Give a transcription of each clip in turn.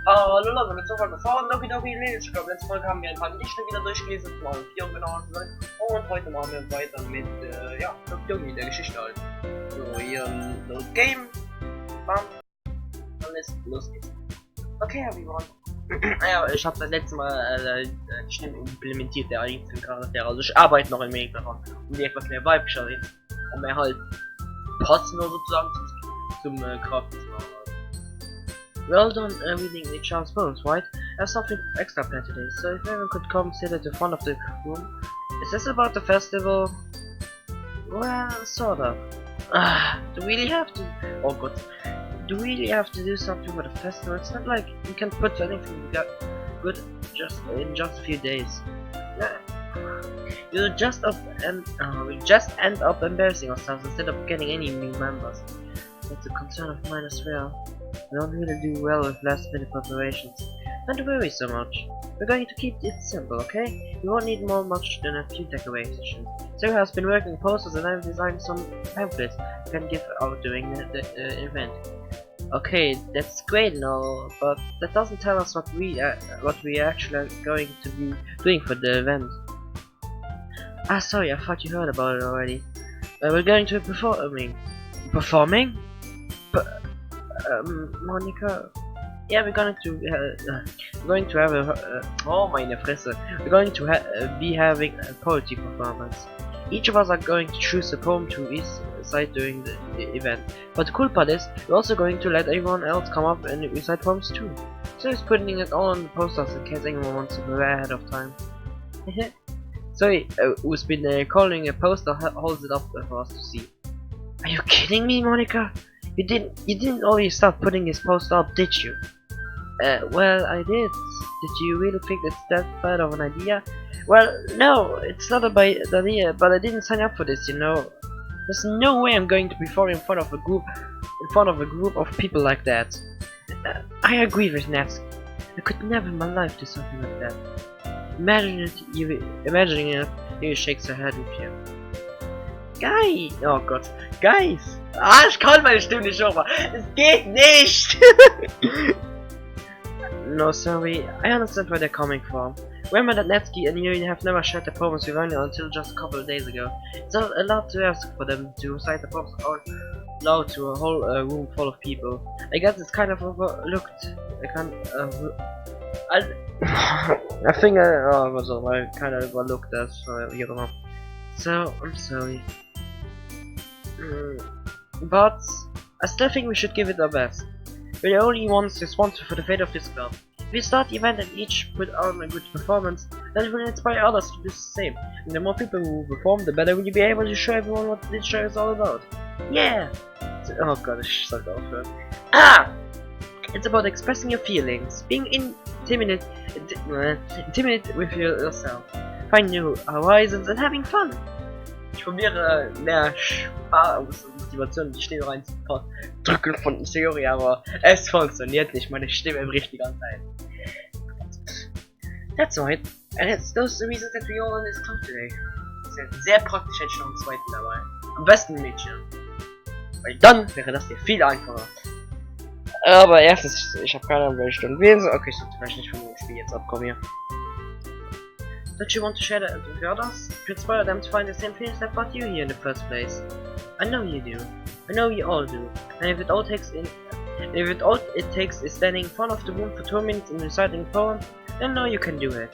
Hallo Leute, letzte Folge von Doki Doki Literature Club. Letzte Folge haben wir ein paar Gedichte wieder durchgelesen, mal 4 genau zu sein. Und heute machen wir weiter mit, Doki Doki, der Geschichte halt. So, hier ein Game. Bam. Alles los geht's. Okay, everyone. Ja, ich habe das letzte Mal die Stimme implementiert, der einzelnen Charaktere. Also ich arbeite noch ein wenig daran, um die etwas mehr weiblicher reden. Um mehr halt passender sozusagen zum Kraft zu machen. Well done reading the child's poems, right? I have something extra planned today, so if everyone could come sit at the front of the room. Is this about the festival? Well, sort of. Do we really have to... Oh god. Do we really have to do something for the festival? It's not like we can put anything good in just a few days. We'll just end up embarrassing ourselves instead of getting any new members. That's a concern of mine as well. We don't really do well with last minute preparations. Don't worry so much. We're going to keep it simple, okay? We won't need much than a few decorations. Sarah has been working posters and I've designed some pamphlets we can give out during the event. Okay, that's great and all, but that doesn't tell us what we actually are going to be doing for the event. Ah, sorry, I thought you heard about it already. We're going to be performing. Performing? Monica. Yeah, we're going to have a oh meine Fresse. We're going to be having a poetry performance. Each of us are going to choose a poem to recite during the event. But the cool part is, we're also going to let everyone else come up and recite poems too. So he's putting it all on the posters in case anyone wants to prepare ahead of time. Sorry, who's been calling a poster holds it up for us to see. Are you kidding me, Monica? You didn't already start putting his poster up, did you? Well, I did. Did you really think it's that bad of an idea? Well, no, it's not a bad idea, but I didn't sign up for this, you know. There's no way I'm going to perform in front of a group of people like that. I agree with Nat. I could never in my life do something like that. Imagining it, he shakes her head in fear. Guys! Oh Gott. Guys! Ich kann meine Stimme nicht over. Es geht nicht! No, sorry. I understand where they're coming from. Remember that Netsky and you have never shared the poems with anyone until just a couple of days ago. It's a lot to ask for them to recite the poems out loud to a whole room full of people. I guess it's kind of overlooked. I think I kind of overlooked that, you know. So, I'm sorry. But I still think we should give it our best. We're the only ones responsible for the fate of this club. If we start the event and each put on a good performance, then it will inspire others to do the same. And the more people who perform, the better we'll be able to show everyone what this show is all about. Yeah! Oh god, ich sollte aufhören. It's about expressing your feelings, being intimate with yourself, finding new horizons and having fun. Ich probiere mehr Spaß und Motivation in die Stimme reinzudrücken von der Theorie, aber es funktioniert nicht, meine Stimme bricht die ganze Zeit. That's right, and it's those the reasons that we all in this club today. Sehr praktisch hätte ich noch einen zweiten dabei. Am besten ein Mädchen. Weil dann wäre das hier viel einfacher. Aber erstens, ich habe keine Ahnung, welche Stunden wir sind. Okay, ich sollte vielleicht nicht von dem Spiel jetzt abkommen hier. Don't you want to share that with others? To inspire them to find the same feelings that brought you here in the first place. I know you do. I know you all do. And if all it takes is standing in front of the room for 2 minutes and reciting a poem, then I know you can do it.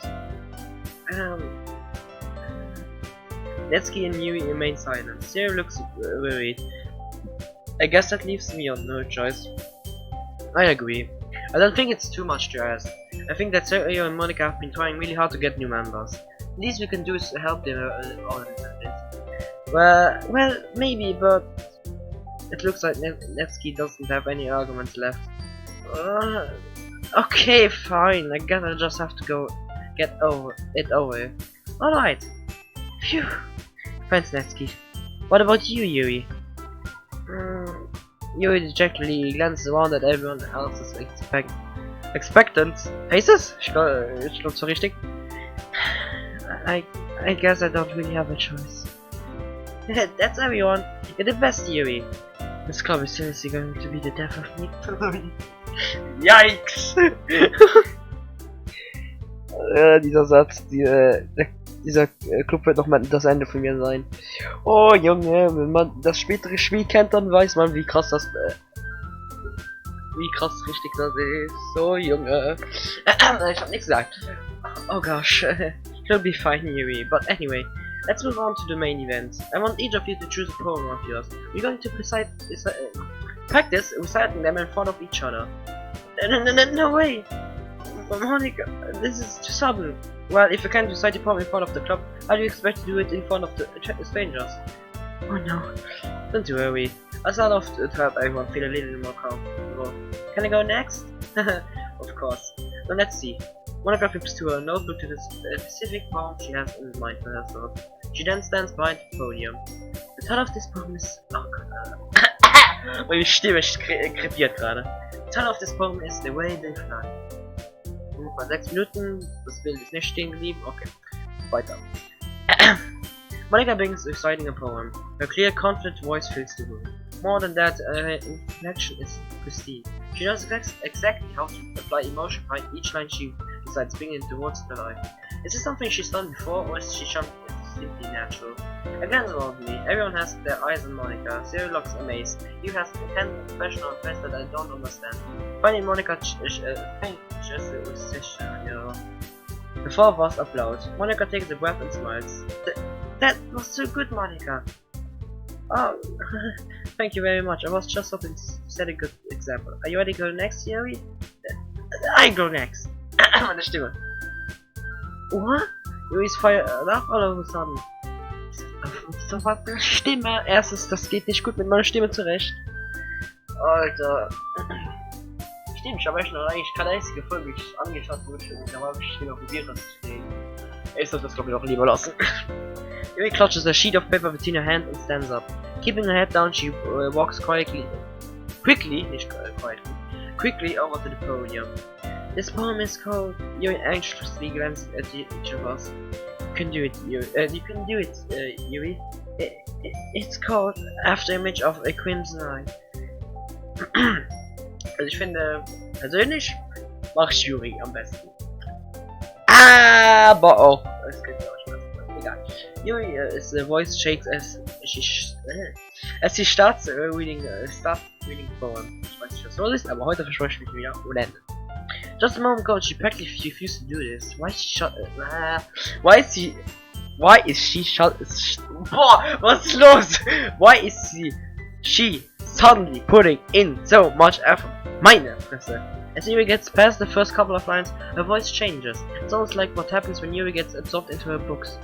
Netsky and Yui remain silent. Sarah looks worried. I guess that leaves me on no choice. I agree. I don't think it's too much to ask. I think that Sergio and Monica have been trying really hard to get new members. The least we can do is help them all a bit. Well, maybe, but it looks like Nevsky doesn't have any arguments left. Okay, fine. I guess I just have to get over it. Alright. Phew. Thanks, Nevsky. What about you, Yuri? Yuri dejectedly glances around at everyone else's expectant faces? Ich glaub so richtig. I guess I don't really have a choice. That's everyone. You're the best, Yuri. This club is seriously going to be the death of me. Yikes! Dieser Satz, dieser Club wird noch mal das Ende von mir sein. Oh Junge, wenn man das spätere Spiel kennt, dann weiß man, wie krass das, wie krass richtig das ist. So Junge, ich hab nichts gesagt. Oh gosh, it'll be fine, Yuri. But anyway, let's move on to the main event. I want each of you to choose a poem of yours. We're going to practice reciting them in front of each other. No way! Monica, this is too sudden. Well, if you can't recite a poem in front of the club, how do you expect to do it in front of the strangers? Oh no. Don't worry. I'll start off to help everyone feel a little more comfortable. Can I go next? Of course. Now let's see. Monica flips to her notebook to the specific poem she has in mind for herself. She then stands behind the podium. The title of this poem is... Oh god. Meine Stimme krepiert gerade. The title of this poem is The Way They Fly. Ungefähr 6 Minuten, das Bild ist nicht stehen geblieben, okay. Weiter. Monica begins reciting a poem. Her clear, confident voice fills the room. More than that, her inflection is pristine. She knows exactly how to apply emotion behind each line she decides bringing into words to life. Is this something she's done before, or is she simply natural? I glance around me. Everyone has their eyes on Monica. Siri looks amazed. You has intense professional face that I don't understand. Finally, Monica the four of us applaud. Monica takes a breath and smiles. That was so good, Monica. Oh, thank you very much. I was just hoping to set a good example. Are you ready to go next, Yuri? I go next. Meine Stimme. What? Yuri's fired up all of a sudden. So was für Stimme? Erstens, das geht nicht gut mit meiner Stimme zurecht. Alter. Stimmt, ich habe echt noch eigentlich keine einzige Folge angeschaut, wo ich still auf dem Virus stehe. Ich sollte das glaube ich auch lieber lassen. Yuri clutches a sheet of paper between her hand and stands up. Keeping her head down, she walks quickly over to the podium. This poem is called... Yuri anxiously glances at each of us. You can do it, Yuri. It's called After Image of a Crimson Eye. Also ich finde, persönlich mache ich Yuri am besten. Aber auch, es könnte auch Spaß machen. Egal. Yuri the voice shakes as she starts reading poem. Ich weiß nicht, was so ist, aber heute verspreche ich mich wieder ohne Ende. Just a moment ago, she practically refused to do this. Why is she shut? Boah, was ist los? Why is she suddenly putting in so much effort? Meine Fresse. As Yuri gets past the first couple of lines, her voice changes. It's almost like what happens when Yuri gets absorbed into her books.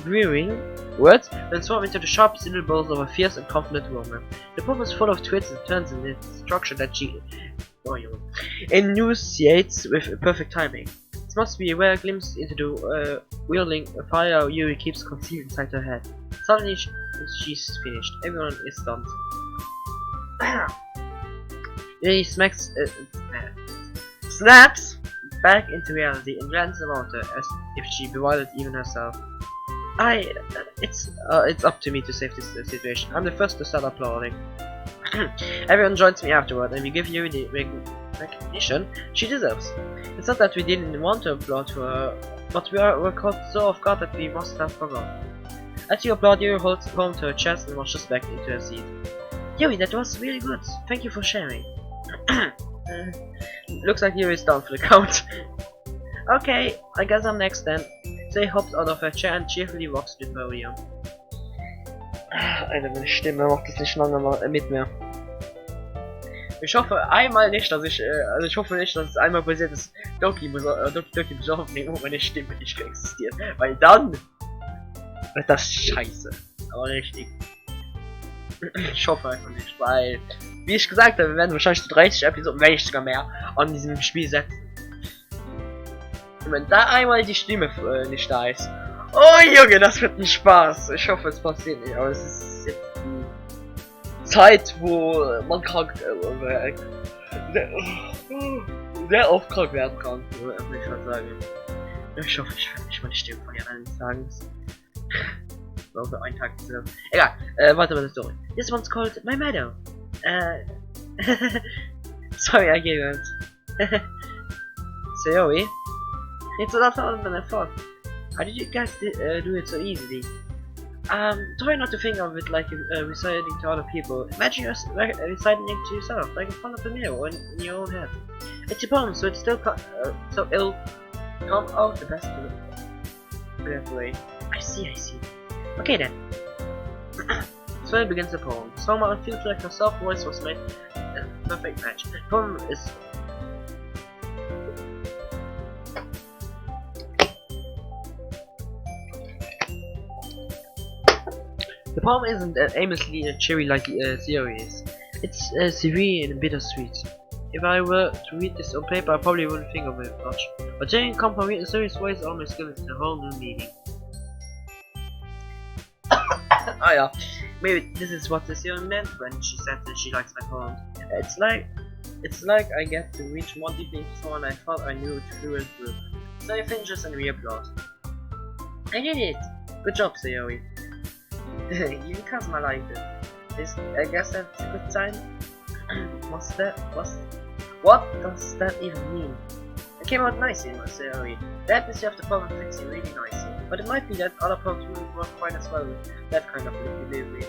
Rearing words transform into the sharp syllables of a fierce and confident woman. The poem is full of twists and turns in its structure that she enunciates with perfect timing. This must be a rare glimpse into the wielding fire Yuri keeps concealed inside her head. Suddenly she's finished. Everyone is stunned. Yuri snaps back into reality and glances around her as if she bewildered even herself. It's up to me to save this situation. I'm the first to start applauding. Everyone joins me afterward, and we give Yuri the recognition she deserves. It's not that we didn't want to applaud for her, but we're caught so off guard that we must have forgotten. As you applaud, Yuri holds the poem to her chest and rushes back into her seat. Yuri, that was really good. Thank you for sharing. Looks like Yuri is down for the count. Okay, I guess I'm next then. Say hops out of her chair and cheerfully walks to the podium. Alter, meine Stimme macht das nicht lange mal mit mir. Ich hoffe einmal nicht, dass also ich hoffe nicht, dass es einmal passiert ist, Doki Doki muss aufnehmen, wo meine Stimme nicht existiert. Weil dann wird das scheiße. Aber richtig. Ich hoffe einfach nicht, weil, wie ich gesagt habe, wir werden wahrscheinlich so 30 Episoden, wenn nicht sogar mehr, an diesem Spiel setzen. Und wenn da einmal die Stimme nicht da ist. Oh Junge, das wird ein Spaß. Ich hoffe, es passiert nicht, aber es ist jetzt die Zeit, wo man krank sehr oft krank werden kann, würde ich mal sagen. Ich hoffe, ich werde nicht meine Stimme verlieren eines Tages. Nur für einen Tag. Egal, weiter mit der Story. This one's called My Meadow. Sorry, I giggled. So, Joey, it's a lot harder than I thought. How did you guys do it so easily? Try not to think of it like reciting to other people. Imagine you're reciting it to yourself, like in front of the mirror in your own head. It's your poem, so it's still so it'll come out the best way. I see. Okay then. So it begins the poem. Somehow it feels like her soft voice was made a perfect match. The poem is The poem isn't aimlessly cheery like series. It's severe and bittersweet. If I were to read this on paper, I probably wouldn't think of it much. But taking come from reading a serious voice almost gives it a whole new meaning. Oh yeah, maybe this is what the series meant when she said that she likes my poems. It's like I get to reach more deeply into someone I thought I knew through and through. So you finishes and re-applause. I did it! Good job, Sayori. Even Kazuma liked it. I guess that's a good sign. What does that even mean? It came out nicely, Sayori. The atmosphere of the poem fits you really nicely. But it might be that other poems wouldn't work quite as well with that kind of delivery.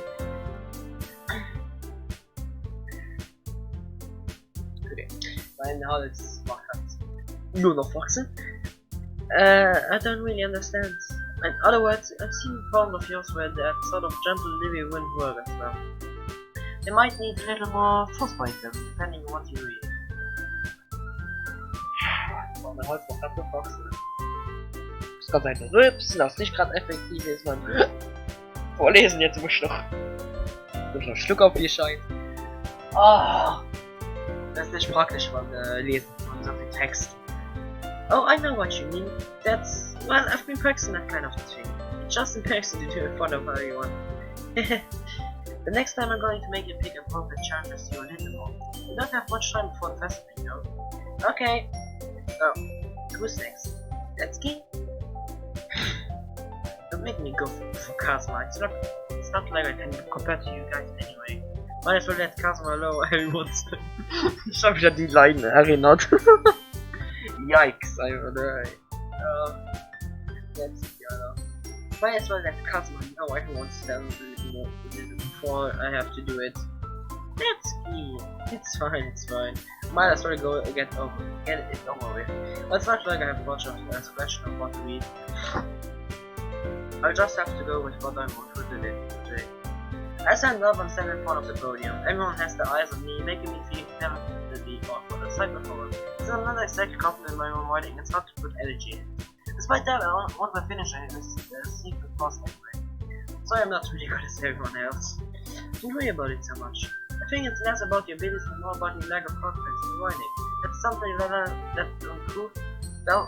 Okay, mein Hals macht nur noch wachsen. I don't really understand. In other words, I've seen poems of yours where that sort of gentle delivery wouldn't work as well. They might need a little more force by them, depending on what you read. Oh, mein Hals macht gerade nur wachsen. Das kann sein, rübsen, das nicht gerade effektiv ist, man. Vorlesen jetzt muss ich noch einen Schluck auf die Scheiße. Ah, das ist nicht praktisch beim Lesen von so viel Text. Oh, I know what you mean. That's well, I've been practicing that kind of thing. It's just embarrassing to do in front of everyone. The next time I'm going to make you pick appropriate challenges you a little more. You don't have much time before the festival, you know. Okay. So, who's next? Letsuki? Don't make me go for Kazuma. It's not like I can compare to you guys anyway. Might as well let Kazuma alone everyone's. Ich hab wieder die Line erinnert. Yikes, einfach let's see, might as well let Kazuma know everyone's done before I have to do it. Letsuki! It's fine. Might as well go get it over with. But it's not like I have much of a selection of what to read. I'll just have to go with what I want to do today. I stand up and stand in front of the podium. Everyone has their eyes on me, making me feel definitely awkward. Aside from it, it's not exactly confident in my own writing, it's not to put energy in. Despite that, once I finish it, it's a secret cost anyway. Sorry I'm not really good as everyone else. Don't worry about it so much. I think it's less about your abilities and more about your lack of confidence in writing. That's something that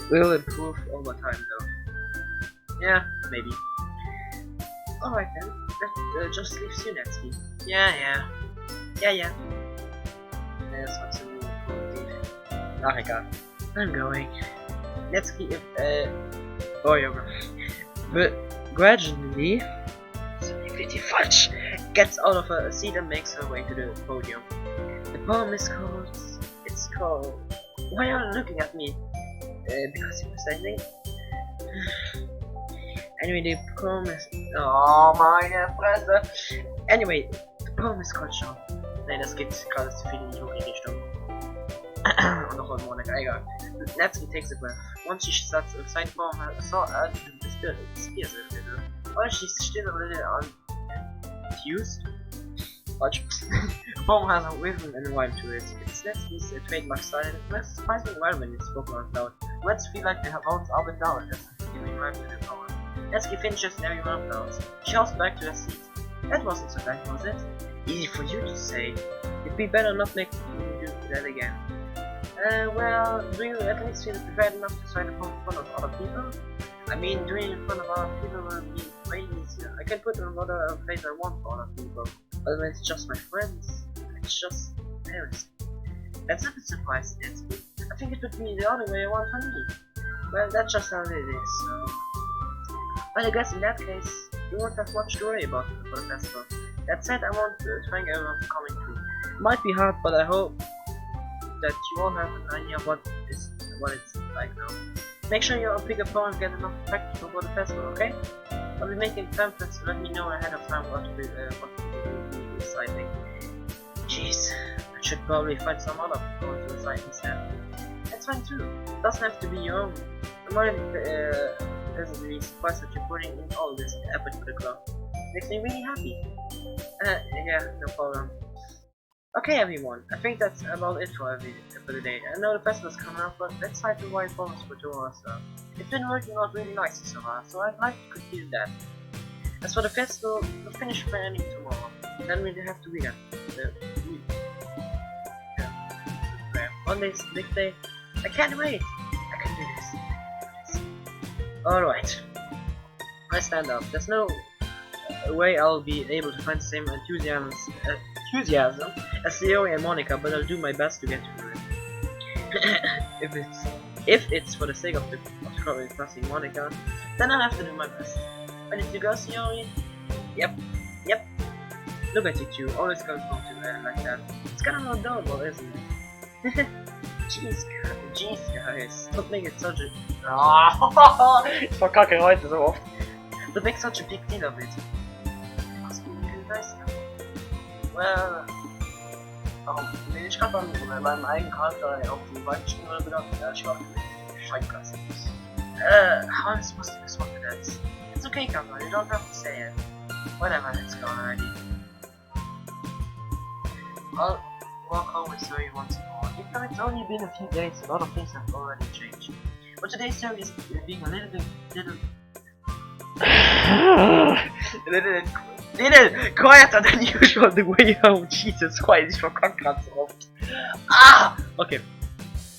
will improve over time though. Yeah, maybe. Alright then, that just leaves you, Letsuki. Yeah. That's what's in the ach egal. I'm going. Letsuki, but gradually, gets out of her seat and makes her way to the podium. The poem is called. Why are you looking at me? Because you're standing. Anyway, the poem is. Oh meine Fresse! Anyway, the poem is called Schreiben. Nein, das geht gerade zu viel in die Richtung. Und noch ein Monat, egal. Letsuki takes a breath. Once she starts a side poem, her thought spears a little. Or she's still a little confused. Watch. The poem has a rhythm and a rhyme to it. It's Letsuki's trademark style, and it works surprisingly well when it's spoken out loud. Words feel like they have bounced up and down as if giving rhyme to the poem. Letsuki finishes and everyone applauds. She hops back to her seat. That wasn't so bad, was it? Easy for you to say. It'd be better not make me do that again. Well, do you at least feel prepared enough to try to poem in front of other people? I mean, doing it in front of other people will be way easier. I can put on whatever place I want for other people, but when it's just my friends, it's just embarrassing. That's a bit surprising, Letsuki. I think it would be the other way around for me. Well, that's just how it is, so. Well, I guess in that case, you won't have much to worry about for the festival. That said, I want to thank everyone for coming through. might be hard, but I hope that you all have an idea what it's like now. Make sure you pick a poem and get enough practice before the festival, okay? I'll be making pamphlets, so let me know ahead of time what to be reciting. Jeez, I should probably find some other poem to recite instead. That's fine too. It doesn't have to be your own. I'm already pleasantly surprised that you're putting in all this effort for the club. Makes me really happy. Yeah, no problem. Okay everyone, I think that's about it for the day. I know the festival's coming up, but let's try to write poems for tomorrow, so. It's been working out really nicely so far, so I'd like to continue that. As for the festival, we'll finish planning tomorrow. Then we'll have to read it. Monday's big day. I can't wait! I can do this. Alright. I stand up. There's no way I'll be able to find the same enthusiasm as Theory and Monica, but I'll do my best to get through it. if it's for the sake of crossing Monica, then I'll have to do my best. Ready to go, Theory? Yep. Look at you two, always going home to there like that. It's kind of adorable, isn't it? Jeez guys, don't make it such a... Ich verkacke heute so oft. Don't make such a big deal of it. Must be really nice. Well... Oh, bin ich gerade bei meinem eigenen Charakter auf die Waldstimme gedacht? Ja, ich war Scheißklasse. How am I supposed to respond to that? It's okay, Kamala, you don't have to say it. Whatever, let's go already. I'll walk home with Zoe once more. Even though it's only been a few days, a lot of things have already changed. But today's Zoe is being a little quieter than usual the way home. Jesus Christ, ich verkacke grad so oft. Okay.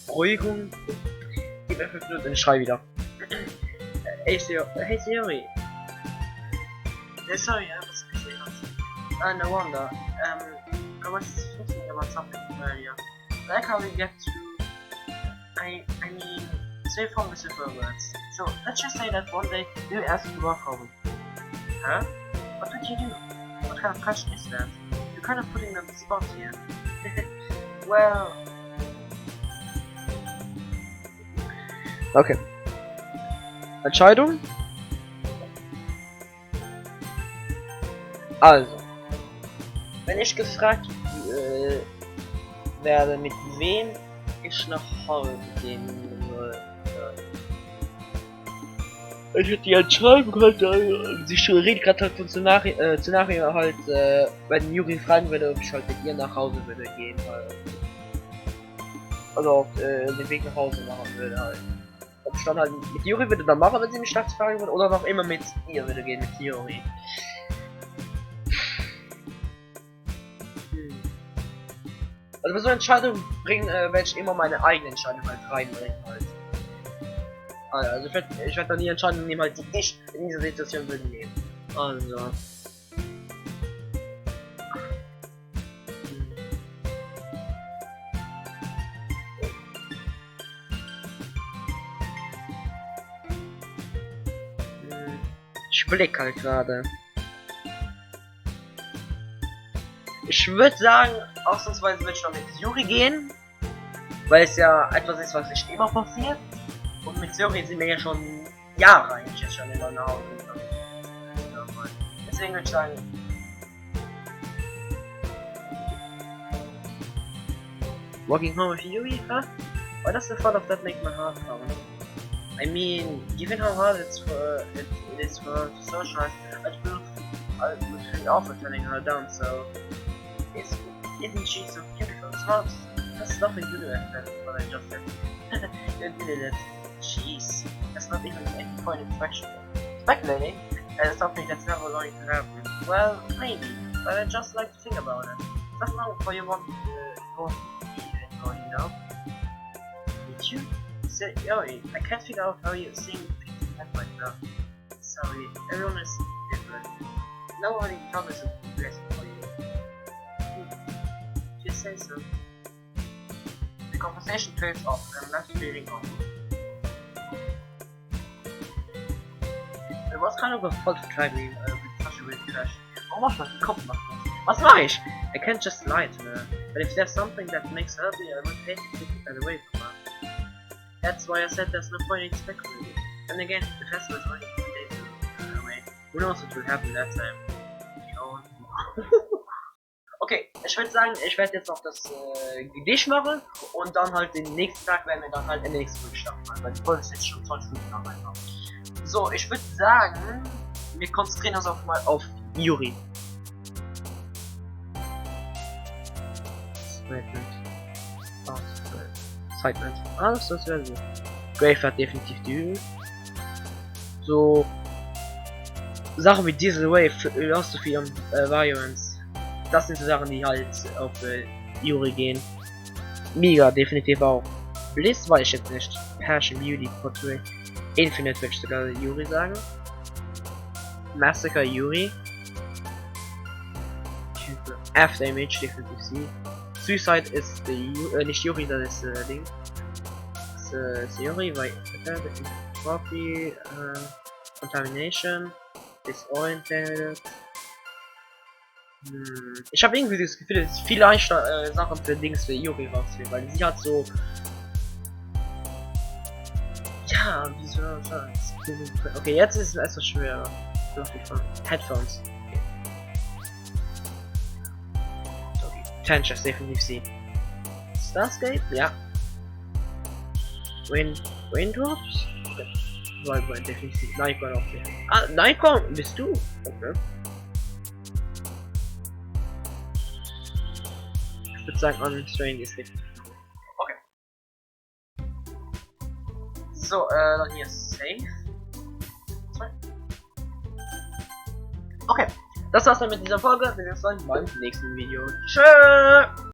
Beruhigung. Gib mir 5 Minuten, ich schrei wieder. Hey Theory. Sorry, I was busy. No wonder. I was thinking about something earlier. Like how we get to... I mean... Say from the super words. So, let's just say that one day you ask to work home. Huh? What would you do? What kind of question is that? You're kind of putting me on the spot here. Well... Okay. Entscheidung? Also. Wenn ich gefragt werde, mit wem ich nach Hause gehen soll, ich würde die Entscheidung halt, sie redet gerade halt von Szenario halt, wenn Juri fragen würde, ob ich halt mit ihr nach Hause würde gehen, halt. Also auf den Weg nach Hause machen würde halt. Ob ich dann halt mit Juri würde dann machen, wenn sie mich nachts fragen würde, oder noch immer mit ihr würde gehen, mit Theorie. Also bei so Entscheidungen werde ich immer meine eigene Entscheidung halt reinbringen halt. Also ich werd dann die Entscheidung nehmen halt, die ich in dieser Situation würde nehmen. Also. Ich blick halt gerade. Ich würde sagen, ausnahmsweise würde ich noch mit Yuri gehen, weil es ja etwas ist, was nicht immer passiert. Und mit Yuri sind wir ja schon Jahre eigentlich jetzt schon in einer Hause. Deswegen würde ich sagen, walking home with Yuri, huh? Why does the thought of that make my heart pound? I mean, given how hard it is for her to socialize, I would feel awful turning her down, so... Isn't she so beautiful? Smart. That's nothing to do with that, what I just said. You did it. Jeez. That's not even any point in speculating, and something that's never going to happen. Well, maybe, but I just like to think about it. That's not what you want to be anymore, you know? Did you? Sorry, I can't figure out how you're seeing things right now. Sorry, everyone is different. Nobody promises the best for you. If you say so. The conversation trails off, and I'm left feeling awful. It was kind of a fault to try me with such a weird crash. Oh, was das? Kopf macht was. Was mache ich? I can't just lie to her. But if there's something that makes her happy, I will take it away from her. That's why I said there's no point in speculating. And again, the festival is only 2 days away. Who knows what will happen that time? Okay, ich würde sagen, ich werde jetzt noch das Gedicht machen und dann halt den nächsten Tag werden wir dann halt in der nächsten Folge starten, weil die Folge ist jetzt schon 20 Minuten lang einfach. So, ich würde sagen, wir konzentrieren uns mal auf Yuri. Sidement. Alles das wäre so. Grave hat definitiv die Höhe. So Sachen wie Diesel Wave, Philosophy und Variance. Das sind so Sachen, die halt auf Yuri gehen. Mega definitiv auch. Bliss weiß ich jetzt nicht. Passion, Beauty, Portrait. Infinite würde ich sogar Yuri sagen. Massacre Yuri. Afterimage definitiv sie. Suicide ist nicht Yuri, das ist Ding. Das ist Yuri, weil Entropy, Contamination, Disoriented. Ich habe irgendwie das Gefühl, dass viele Sachen für Dings für Yuri rausgehen, weil sie hat so. Ja, wie soll ich sagen? Okay, jetzt ist es etwas schwerer. Headphones. Okay. Tensions definitiv sie. Starscape? Ja. Raindrops? Okay. Weil definitiv. Nightcrawler auch hier. Ah, Nightcrawler bist du? Okay. Ich würde sagen, Unrestrained ist definitiv. Okay. So, dann hier Safe. Okay, das war's dann mit dieser Folge. Wir sehen uns dann beim nächsten Video. Tschüss!